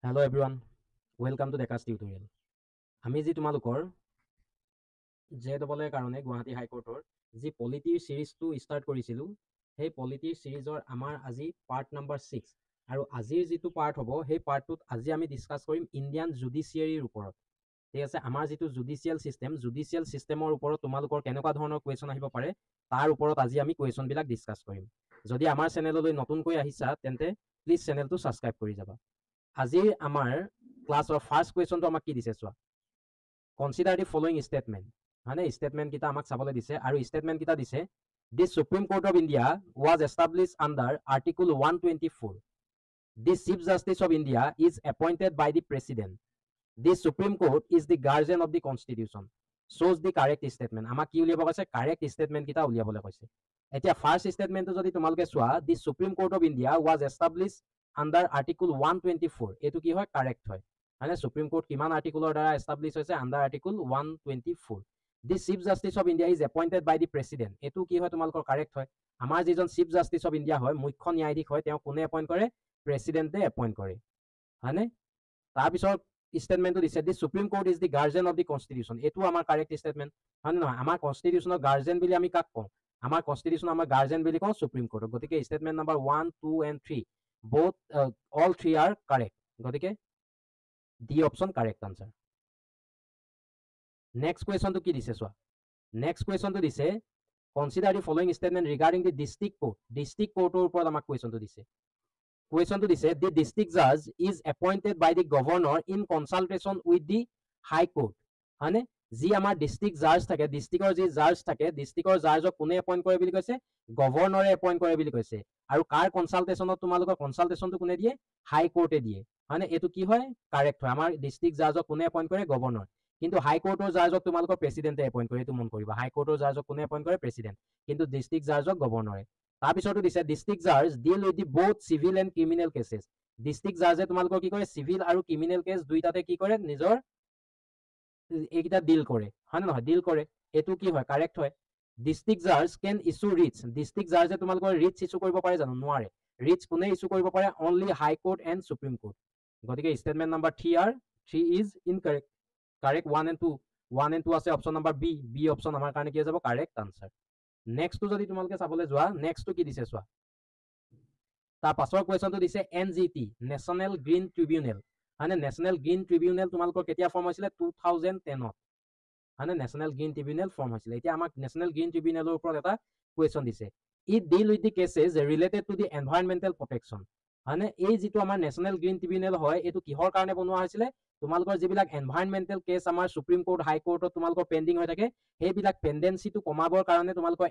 Hello everyone, welcome to Dekas Tutorial. আমি যি তোমালোকৰ JEE কাৰণে গুৱাহাটী হাইকোৰ্টৰ যি পলিটিৰ সিৰিজটো ষ্টাৰ্ট কৰিছিলোঁ সেই পলিটিৰ সিৰিজৰ আমাৰ আজি পাৰ্ট নম্বৰ 6 আৰু আজিৰ যিটো পাৰ্ট হ'ব সেই পাৰ্টটোত আজি আমি ডিসকাস কৰিম ইণ্ডিয়ান জুডিচিয়াৰীৰ ওপৰত। ঠিক আছে, আমাৰ যিটো জুডিচিয়েল সিস্টেমৰ ওপৰত তোমালোকৰ কেনেকুৱা ধৰণৰ কুৱেশ্যন আহিব পাৰে তাৰ ওপৰত আজি আমি কুৱেশ্যনবিলাক ডিসকাস কৰিম। যদি আমাৰ চেনেললৈ নতুনকৈ আহিছা তেন্তে প্লিজ চেনেলটো সাবস্ক্ৰাইব কৰি যাবা। আজিৰ আমাৰ ক্লাছৰ ফাৰ্ষ্ট কুৱেশ্যনটো আমাক কি দিছে চোৱা, কনচিডাৰ দি ফলোইং ষ্টেটমেণ্ট, মানে ষ্টেটমেণ্ট কেইটা আমাক চাবলৈ দিছে আৰু ষ্টেটমেণ্ট কেইটা দিছে the Supreme Court of India was establish under article 124. The chief justice of India is appointed by the president. The Supreme Court is the guardian of the constitution. shows the correct statement. আমাক কি উলিয়াব কৈছে? Correct statement কেইটা উলিয়াবলৈ কৈছে। এতিয়া first ষ্টেটমেণ্টটো যদি তোমালোকে চোৱা, the Supreme Court of India was establish under article 124, এইটো কি হয়? কাৰেক্ট হয়। মানে সুপ্ৰিম কোৰ্ট কিমান আৰ্টিকুলৰ দ্বাৰা এষ্টাব্লিছ হৈছে? Under article 124. The chief justice of India is appointed by the president, এইটো কি হয়? তোমালোকৰ কাৰেক্ট হয়। আমাৰ যিজন চিফ জাষ্টিছ অফ ইণ্ডিয়া হয়, মুখ্য ন্যায়াধীশ হয়, তেওঁ কোনে এপইণ্ট কৰে? প্ৰেচিডেণ্টে এপইণ্ট কৰে, হয়নে? তাৰপিছত ষ্টেটমেণ্টটো দিছে the Supreme Court is the guardian of the constitution, এইটো আমাৰ কাৰেক্ট ষ্টেটমেণ্ট, হয় নে নহয়? আমাৰ কনষ্টিটিউশ্যনৰ গাৰ্জেন বুলি আমি কাক কওঁ? আমাৰ কনষ্টিটিউশ্যন আমাৰ গাৰ্জেন বুলি কওঁ সুপ্ৰিম কোৰ্টক। গতিকে statement number 1, 2 and 3 both all three are correct. গতিকে D option correct answer. Next কুৱেশ্যনটো কি দিছে চোৱা, নেক্সট কুৱেশ্যনটো দিছে consider the following statement regarding the district court. District কোৰ্টৰ ওপৰত আমাক কুৱেশ্যনটো দিছে। কুৱেশ্যনটো দিছে দি ডিষ্ট্ৰিক্ট জাজ is appointed by the governor in consultation with the High Court, হয়নে? যি আমাৰ ডিষ্ট্ৰিক্ট জাজ থাকে, ডিষ্ট্ৰিক্টৰ যি জাজ থাকে, ডিষ্ট্ৰিক্টৰ জাজক কোনে এপইণ্ট কৰে বুলি কৈছে? গভৰ্ণৰে এপইণ্ট কৰে বুলি কৈছে। আৰু কাৰ কনচালটেশ্যনত? তোমালোকৰ কনচালটেশ্যনটো কোনে দিয়ে? হাই কোৰ্টে দিয়ে, হয়নে? এইটো কি হয়? কাৰেক্ট হয়। আমাৰ ডিষ্ট্ৰিক্ট জাজক কোনে এপইণ্ট কৰে? গভৰ্ণৰ। কিন্তু হাই কোৰ্টৰ জাজক তোমালোকৰ প্ৰেচিডেণ্টে এপইণ্ট কৰে, এইটো মন কৰিবা। হাই কোৰ্টৰ জাজক কোনে এপইণ্ট কৰে? প্ৰেচিডেণ্ট। কিন্তু ডিষ্ট্ৰিক্ট জাজক গভৰ্ণৰে। তাৰপিছতো দিছে ডিষ্ট্ৰিক্ট জাজ deal with the both civil and criminal cases. District জাজে তোমালোকৰ কি কৰে? চিভিল আৰু ক্ৰিমিনেল কেছ দুইটাতে কি কৰে? নিজৰ এইকেইটা ডিল কৰে, হয় নে নহয়? ডিল কৰে, এইটো কি হয়? কাৰেক্ট হয়। ডিষ্ট্ৰিক্ট জাজ কেন ইছ্যু ৰিটছ, ডিষ্ট্ৰিক্ট জাজে তোমালোকৰ ৰিটছ ইছ্যু কৰিব পাৰে জানো? নোৱাৰে। ৰিটছ কোনে ইছ্যু কৰিব পাৰে? Only High Court and Supreme Court. গতিকে statement number 3 is incorrect. Correct 1 and 2, 1 and 2 আছে option number B. B option আমাৰ কাৰণে কি হৈ যাব? Correct answer. নেক্সটটো যদি তোমালোকে চাবলৈ যোৱা, নেক্সটটো কি দিছে চোৱা, তাৰ পাছৰ কুৱেশ্যনটো দিছে NGT, নেশ্যনেল গ্ৰীণ ট্ৰিবিউনেল, হয়নে? নেশ্যনেল গ্ৰীণ ট্ৰিবিউনেল তোমালোকৰ কেতিয়া ফৰ্ম হৈছিলে? 2010ত, হয়নে? নেশ্যনেল গ্ৰীণ ট্ৰিবিউনেল ফৰ্ম হৈছিলে। এতিয়া আমাক নেশ্যনেল গ্ৰীণ ট্ৰিবিউনেলৰ ওপৰত এটা কুৱেশ্যন দিছে। It deal with the cases related to the environmental protection, হয়নে? এই যিটো আমাৰ নেশ্যনেল গ্ৰীণ ট্ৰিবিউনেল হয়, এইটো কিহৰ কাৰণে বনোৱা হৈছিলে? তোমালোকৰ যিবিলাক এনভাইৰনমেণ্টেল কেছ আমাৰ সুপ্ৰিম কোৰ্ট, হাই কোৰ্টত তোমালোকৰ পেণ্ডিং হৈ থাকে, সেইবিলাক পেণ্ডেঞ্চিটো কমাবৰ কাৰণে তোমালোকৰ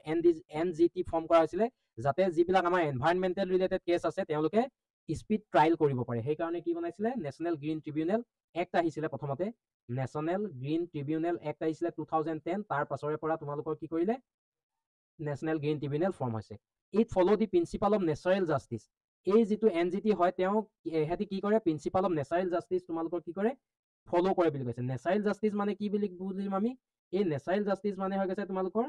NGT ফৰ্ম কৰা হৈছিলে, যাতে যিবিলাক আমাৰ এনভাইৰনমেণ্টেল ৰিলেটেড কেছ আছে তেওঁলোকে স্পীড ট্ৰায়েল কৰিব পাৰে। সেইকাৰণে কি বনাইছিলে? নেশ্যনেল গ্ৰীণ ট্ৰিবিউনেল এক্ট আহিছিলে প্ৰথমতে। নেশ্যনেল গ্ৰীণ ট্ৰিবিউনেল এক্ট আহিছিলে 2010, তাৰ পাছৰে পৰা তোমালোকৰ কি কৰিলে? নেশ্যনেল গ্ৰীণ ট্ৰিবিউনেল ফৰ্ম হৈছে। It follow the principal of natural justice, এই যিটো NGT হয় তেওঁ সিহঁতি কি কৰে? প্ৰিন্সিপাল অফ নেচাৰেল জাষ্টিছ তোমালোকৰ কি কৰে? ফলো কৰে বুলি কৈছে। নেচাৰেল জাষ্টিছ মানে কি বুলি বুজিম আমি? এই নেচাৰেল জাষ্টিছ মানে হৈ গৈছে তোমালোকৰ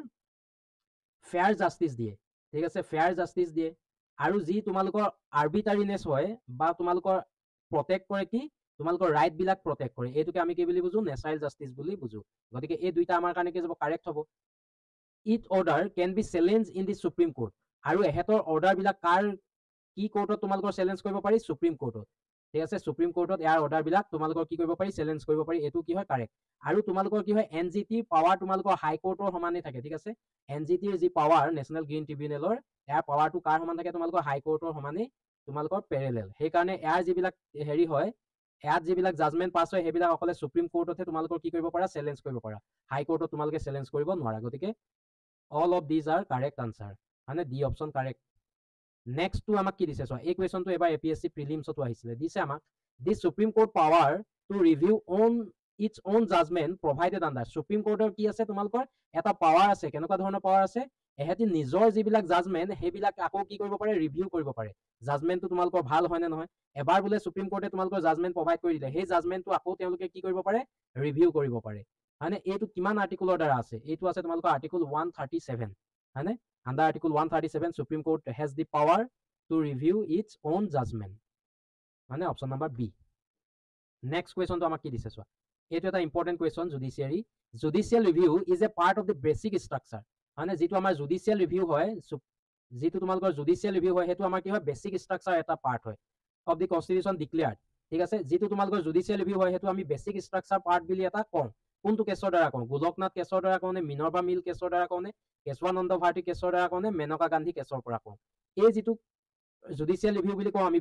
ফেয়াৰ জাষ্টিছ দিয়ে, ঠিক আছে? ফেয়াৰ জাষ্টিছ দিয়ে। আৰু যি তোমালোকৰ আৰ্বিটাৰিনেছ হয় বা তোমালোকৰ প্ৰটেক্ট কৰে কি? তোমালোকৰ ৰাইট বিলাক প্ৰটেক্ট কৰে, এইটোকে আমি কি বুলি বুজো? নেচাৰেল জাষ্টিছ বুলি বুজো। গতিকে এই দুইটা আমাৰ কাৰণে কি যাব? কাৰেক্ট হ'ব। It order can be challenge in the Supreme Court, আৰু এহেঁতৰ অৰ্ডাৰ বিলাক কাৰ কি কোৰ্টত তোমালোকৰ চেলেঞ্জ কৰিব পাৰি? সুপ্ৰিম কোৰ্টত, ঠিক আছে? সুপ্ৰিম কোৰ্টত ইয়াৰ অৰ্ডাৰ বিলাক তোমালোকৰ কি কৰিব পাৰি? চেলেঞ্জ কৰিব পাৰি, এইটো কি হয়? কাৰেক্ট। আৰু তোমালোকৰ কি হয়? NGTৰ পাৱাৰ তোমালোকৰ হাই কোৰ্টৰ সমানে থাকে, ঠিক আছে? NGTৰ যি পাৱাৰ নেশ্যনেল গ্ৰীণ ট্ৰিবিউনেলৰ, ইয়াৰ পাৱাৰটো কাৰ সমান থাকে? তোমালোকৰ হাই কোৰ্টৰ সমানেই তোমালোকৰ পেৰেলেল। সেইকাৰণে ইয়াৰ যিবিলাক হেৰি হয়, ইয়াত যিবিলাক জাজমেণ্ট পাছ হয়, সেইবিলাক অকলে সুপ্ৰিম কোৰ্টতহে তোমালোকৰ কি কৰিব পাৰা? চেলেঞ্জ কৰিব পাৰা। হাই কোৰ্টত তোমালোকে চেলেঞ্জ কৰিব নোৱাৰা। গতিকে all of these are correct answer, মানে ডি অপশ্যন কাৰেক্ট। নেক্সটটো আমাক কি দিছে চোৱা, এই কুৱেশ্যনটো এবাৰ APSC প্ৰিলিমছতো আহিছিলে। দিছে আমাক the Supreme Court power to review on its on judgement provided under. সুপ্ৰিম কোৰ্টৰ কি আছে? তোমালোকৰ এটা পাৱাৰ আছে। কেনেকুৱা ধৰণৰ পাৱাৰ আছে? এহেঁতি নিজৰ যিবিলাক জাজমেণ্ট সেইবিলাক আকৌ কি কৰিব পাৰে? ৰিভিউ কৰিব পাৰে। জাজমেণ্টটো তোমালোকৰ ভাল হয় নে নহয়? এবাৰ বোলে সুপ্ৰিম কোৰ্টে তোমালোকৰ জাজমেণ্ট প্ৰভাইড কৰি দিলে, সেই জাজমেণ্টটো আকৌ তেওঁলোকে কি কৰিব পাৰে? ৰিভিউ কৰিব পাৰে, হয়নে? এইটো কিমান আৰ্টিকুলৰ দ্বাৰা আছে? এইটো আছে তোমালোকৰ আৰ্টিকল 137, হয়নে? Under article 137 Supreme Court has the power to review its on judgement, মানে অপশ্যন নম্বৰ বি। নেক্সট কুৱেশ্যনটো আমাক কি দিছে চোৱা, এইটো এটা important question judiciary. Judicial review is a part of the basic structure, মানে যিটো আমাৰ জুডিচিয়েল ৰিভিউ হয়, যিটো তোমালোকৰ জুডিচিয়েল ৰিভিউ হয় সেইটো আমাৰ কি হয়, বেচিক ষ্ট্ৰাকচাৰ এটা পাৰ্ট হয় অফ দি কনষ্টিটিউশ্যন ডিক্লেয়াৰ্ড। ঠিক আছে, যিটো তোমালোকৰ জুডিচিয়েল ৰিভিউ হয় সেইটো আমি বেচিক ষ্ট্ৰাকচাৰ পাৰ্ট বুলি এটা কওঁ। কোনটো কেছৰ দ্বাৰা কওঁ, গোলকনাথ কেছৰ দ্বাৰা কওঁ নে, মিনৰ্ভা মিল কেছৰ দ্বাৰা কওঁ নে, কেশৱানন্দ ভাৰতী কেছৰ দ্বাৰা কওঁ নে, মেনকা গান্ধী কেছৰ পৰা কওঁ। এই যিটো জুডিচিয়েল ৰিভিউ বুলি কওঁ আমি,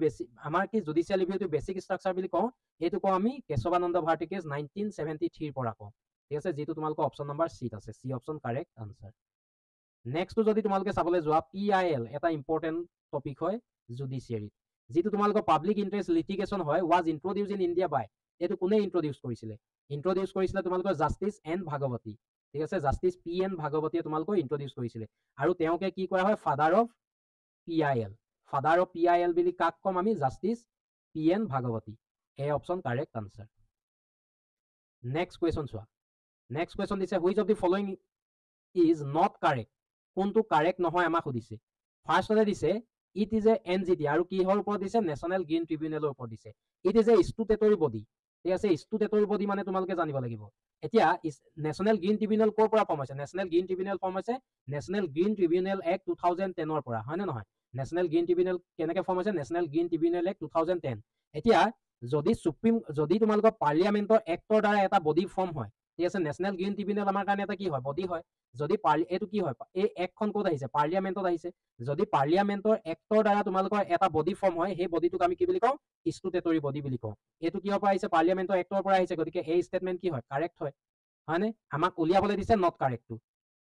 আমাৰ কি জুডিচিয়েল ৰিভিউটো বেচিক ষ্ট্ৰাকচাৰ বুলি কওঁ, এইটো কওঁ আমি কেশৱানন্দ ভাৰতী কেছ 1973 পৰা কওঁ। ঠিক আছে, যিটো তোমালোকৰ অপশ্যন নম্বৰ চিত আছে, চি অপশ্যন কাৰেক্ট আনচাৰ। নেক্সটটো যদি তোমালোকে চাবলৈ যোৱা, PIL এটা ইম্পৰ্টেণ্ট টপিক হয় জুডিচিয়াৰীত, যিটো তোমালোকৰ পাব্লিক ইণ্টাৰেষ্ট লিটিগেশ্যন হয়, ৱাজ ইন্ট্ৰডিউচ ইন ইণ্ডিয়া বাই, এইটো কোনে ইন্ট্ৰডিউচ কৰিছিলে, ইন্ট্ৰডিউচ কৰিছিলে তোমালোকৰ জাষ্টিছ এন ভাগৱতী। ঠিক আছে, জাষ্টিছ PN ভাগৱতীয়ে তোমালোকৰ ইন্ট্ৰডিউচ কৰিছিলে, আৰু তেওঁকে কি কৰা হয়, father of PIL। Father of PIL বুলি কাক কম আমি, justice PN Bhagawati. A option correct answer. Next question চোৱা, নেক্সট কুৱেশ্যন দিছে, which of the following is not correct, কোনটো কাৰেক্ট নহয় আমাক সুধিছে। ফাৰ্ষ্টতে দিছে ইট ইজ এ NGT, আৰু কিহৰ ওপৰত দিছে, নেশ্যনেল গ্ৰীণ ট্ৰিবিউনেলৰ ওপৰত দিছে। It is a statutory body. ঠিক আছে, ষ্টেটুটৰী বডি মানে তোমালোকে জানিব লাগিব। এতিয়া নেশ্যনেল গ্ৰীণ ট্ৰিবিউনেল ক'ৰ পৰা ফৰ্ম হৈছে, নেশ্যনেল গ্ৰীণ ট্ৰিবিউনেল ফৰ্ম হৈছে নেশ্যনেল গ্ৰীণ ট্ৰিবিউনেল এক্ট 2010 পৰা, হয় নে নহয়। নেশ্যনেল গ্ৰীণ ট্ৰিবিউনেল কেনেকৈ ফৰ্ম হৈছে, নেশ্যনেল গ্ৰীণ ট্ৰিবিউনেল এক্ট 2010। এতিয়া যদি তোমালোকৰ পাৰ্লিয়ামেণ্টৰ এক্টৰ দ্বাৰা এটা বডি ফৰ্ম হয়, ঠিক আছে, নেশ্যনেল গ্ৰীণ ট্ৰিবিউনেল আমাৰ কাৰণে এটা কি হয়, বডি হয়। যদি এইটো কি হয়, এই এক্টখন ক'ত আহিছে, পাৰ্লিয়ামেণ্টত আহিছে। যদি পাৰ্লিয়ামেণ্টৰ এক্টৰ দ্বাৰা তোমালোকৰ এটা বডি ফৰ্ম হয়, সেই বডিটোক আমি কি বুলি কওঁ, ষ্টেটুটৰী বডি বুলি কওঁ। এইটো কিহৰ পৰা আহিছে, পাৰ্লিয়ামেণ্টৰ এক্টৰ পৰা আহিছে, গতিকে এই ষ্টেটমেণ্ট কি হয়, কাৰেক্ট হয়, হয়নে। আমাক উলিয়াবলৈ দিছে নট কাৰেক্টটো,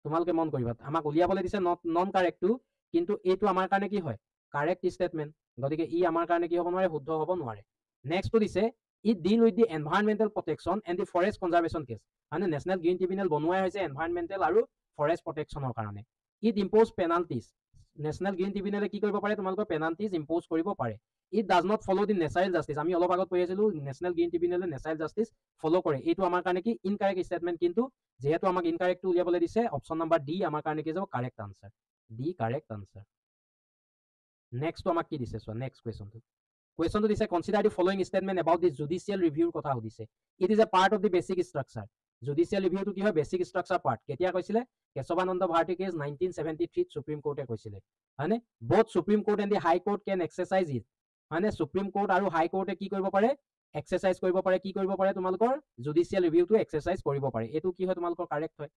তোমালোকে মন কৰিবা, আমাক উলিয়াবলৈ দিছে নন কাৰেক্টটো, কিন্তু এইটো আমাৰ কাৰণে কি হয়, কাৰেক্ট ষ্টেটমেণ্ট, গতিকে ই আমাৰ কাৰণে কি হ'ব নোৱাৰে, শুদ্ধ হ'ব নোৱাৰে। নেক্সটটো দিছে, it deal with the environmental protection and the forest conservation case, মানে নেশ্যনেল গ্ৰীণ ট্ৰিবিউনেল বনোৱাই হৈছে এনভাইৰনমেণ্টেল আৰু ফৰেষ্ট প্ৰটেকশ্যনৰ কাৰণে। It imposes penalties, national green ট্ৰিবিউনেলে কি কৰিব পাৰে, তোমালোকৰ পেনাল্টিজ ইম্প'জ কৰিব পাৰে। It does not follow' the natural justice, আমি অলপ আগত পঢ়ি আছিলো নেশ্যনেল গ্ৰীণ ট্ৰিবিউনেলে নেচাৰেল জাষ্টিছ ফ'ল' কৰে, এইটো আমাৰ কাৰণে কি ইনকাৰেক্ট ষ্টেটমেণ্ট, কিন্তু যিহেতু আমাক ইনকাৰেক্টটো উলিয়াবলৈ দিছে, অপশ্যন নম্বৰ ডি আমাৰ কাৰণে কি যাব, correct answer, D correct answer. নেক্সটটো আমাক কি দিছে চোৱা, নেক্সট কুৱেশ্যনটো দিছে, consider the following statement about the judicial ৰিভিউৰ কথা সুধিছে। It is a part of the basic structure, judicial ৰিভিউটো কি হয়, বেচিক ষ্ট্ৰাকচাৰ পাৰ্ট। কেতিয়া কৈছিলে, কেশৱানন্দ ভাৰতী কেছ 1973 সুপ্ৰিম কোৰ্টে কৈছিলে, হয়নে। Both Supreme Court and the High Court can exercise it, হয়নে, সুপ্ৰিম কোৰ্ট আৰু হাই কোৰ্টে কি কৰিব পাৰে, এক্সাৰচাইজ কৰিব পাৰে, কি কৰিব পাৰে, তোমালোকৰ জুডিচিয়েল ৰিভিউটো এক্সাৰচাইজ কৰিব পাৰে। এইটো কি হয়, তোমালোকৰ কাৰেক্ট হয়।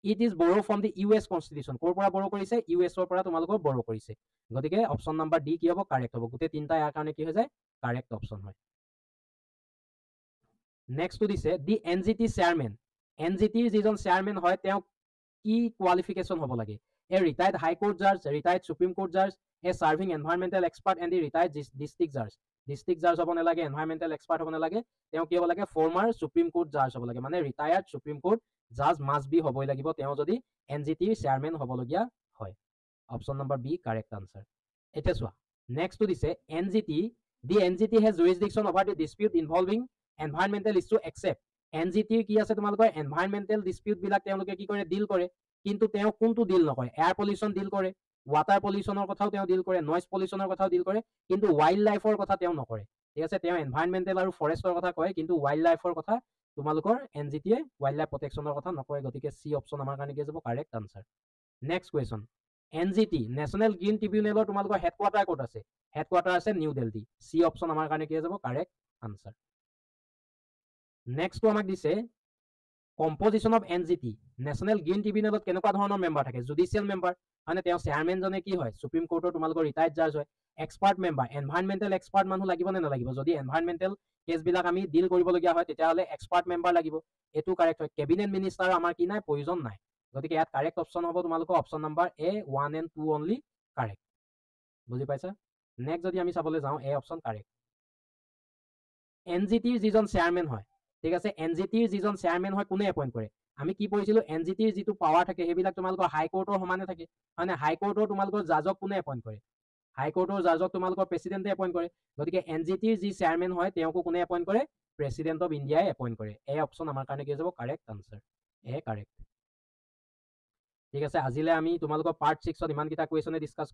ইট ইজ বৰো ফ্ৰম দি US কনষ্টিটিউশ্যন, ক'ৰ পৰা বৰো কৰিছে, US পৰা তোমালোকৰ বৰো কৰিছে, গতিকে অপশ্যন নম্বৰ ডি কি হ'ব, কাৰেক্ট হ'ব। গোটেই তিনিটা ইয়াৰ কাৰণে কি হৈ যায়, কাৰেক্ট অপশ্যন হয়। নেক্সটটো দিছে, দি NGT চেয়াৰমেন, NGTৰ যিজন চেয়াৰমেন হয়, তেওঁ কি কোৱালিফিকেশ্যন হ'ব লাগে, এ ৰিটায়াৰ্ড হাই কোৰ্ট জাজ, ৰিটায়াৰ্ড সুপ্ৰিম কোৰ্ট জাজ, এ serving environmental expert and the retired district জাজ। ডিষ্ট্ৰিক্ট জাজ হ'ব নালাগে, এনভাইৰনমেণ্টেল এক্সপাৰ্ট হ'ব নালাগে, তেওঁ কি হ'ব লাগে, ফৰ্মাৰ সুপ্ৰিম কোৰ্ট জাজ হ'ব লাগে, মানে ৰিটায়াৰ্ড সুপ্ৰিম কোৰ্ট জাজ মাষ্ট বি হ'বই লাগিব, তেওঁ যদি NGTৰ চেয়াৰমেন হ'বলগীয়া হয়। Option number B correct answer. এতিয়া চোৱা, নেক্সটটো দিছে, NGT has jurisdiction over the dispute involving environmental issue except, NGTৰ কি আছে, তোমালোকৰ এনভাইৰনমেণ্টেল ডিছপিউট বিলাক তেওঁলোকে কি কৰে, ডিল কৰে, কিন্তু তেওঁ কোনটো ডিল নকৰে, এয়াৰ পলিউশ্যন ডিল কৰে, ৱাটাৰ পলিউশ্যনৰ কথাও তেওঁ ডিল কৰে, নইজ পলিউশ্যনৰ কথাও ডিল কৰে, কিন্তু ৱাইল্ড লাইফৰ কথা তেওঁ নকৰে। ঠিক আছে, তেওঁ এনভাইৰনমেণ্টেল আৰু ফৰেষ্টৰ কথা কয়, কিন্তু ৱাইল্ড লাইফৰ কথা তোমালোকৰ NGTয়ে ৱাইল্ড লাইফ প্ৰটেকশ্যনৰ কথা নকয়, গতিকে চি অপশ্যন আমাৰ কাৰণে কি যাব, correct answer. Next question, NGT national green ট্ৰিবিউনেলৰ তোমালোকৰ হেডকোৱাৰ্টাৰ ক'ত আছে, হেডকোৱাৰ্টাৰ আছে নিউ দিল্লী, চি অপশ্যন আমাৰ কাৰণে কি যাব, কাৰেক্ট আনচাৰ। নেক্সটটো আমাক দিছে, composition of NGT national green ট্ৰিবিউনেলত কেনেকুৱা ধৰণৰ মেম্বাৰ থাকে, জুডিচিয়েল মেম্বাৰ, মানে তেওঁ চেয়াৰমেনজনে কি হয়, সুপ্ৰিম কোৰ্টৰ তোমালোকৰ ৰিটায়াৰ্ড জাজ হয়। এক্সপাৰ্ট মেম্বাৰ, এনভাইৰনমেণ্টেল এক্সপাৰ্ট মানুহ লাগিব নে নালাগিব, যদি এনভাইৰনমেণ্টেল কেছবিলাক আমি ডিল কৰিবলগীয়া হয়, তেতিয়াহ'লে এক্সপাৰ্ট মেম্বাৰ লাগিব, এইটো কাৰেক্ট হয়। কেবিনেট মিনিষ্টাৰ আমাৰ কি নাই, প্ৰয়োজন নাই, গতিকে ইয়াত কাৰেক্ট অপশ্যন হ'ব তোমালোকৰ option number A 1 and 2 only correct, বুজি পাইছা। নেক্সট যদি আমি চাবলৈ যাওঁ, এ অপশ্যন কাৰেক্ট। NGTৰ যিজন চেয়াৰমেন হয়, ঠিক আছে, NGTৰ যিজন চেয়াৰমেন হয়, কোনে এপইণ্ট কৰে, আমি কি পঢ়িছিলো, NGTৰ যিটো পাৱাৰ থাকে সেইবিলাক তোমালোকৰ হাই কোৰ্টৰ সমানে থাকে, মানে হাই কোৰ্টৰ তোমালোকৰ জাজক কোনে এপইণ্ট কৰে, হাই কোৰ্টৰ জাজক তোমালোকৰ প্ৰেচিডেণ্টে এপইণ্ট কৰে, গতিকে NGTৰ যি চেয়াৰমেন হয় তেওঁকো কোনে এপইণ্ট কৰে, প্ৰেচিডেণ্ট অফ ইণ্ডিয়াই এপইণ্ট কৰে। এ অপশ্যন আমাৰ কাৰণে কি যাব, কাৰেক্ট আনচাৰ, এ কাৰেক্ট। ঠিক আছে, আজিলৈ আমি তোমালোকৰ পাৰ্ট 6ত ইমানকেইটা কুৱেশ্যনে ডিছকাছ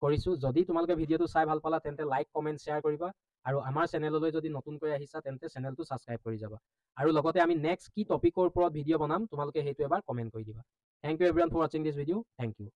কৰিছোঁ। যদি তোমালোকে ভিডিঅ'টো চাই ভাল পালা তেন্তে লাইক, কমেণ্ট, শ্বেয়াৰ কৰিবা, আৰু আমাৰ চেনেললৈ যদি নতুনকৈ আহিছা তেন্তে চেনেলটো ছাবস্ক্ৰাইব কৰি যাবা আৰু লগতে আমি নেক্সট কি টপিকৰ ওপৰত ভিডিঅ' বনাম তোমালোকে সেইটো এবাৰ কমেণ্ট কৰি দিবা। থ্যাংক ইউ এভৰিৱান ফৰ ৱাচিং দিছ ভিডিঅ'। Thank U.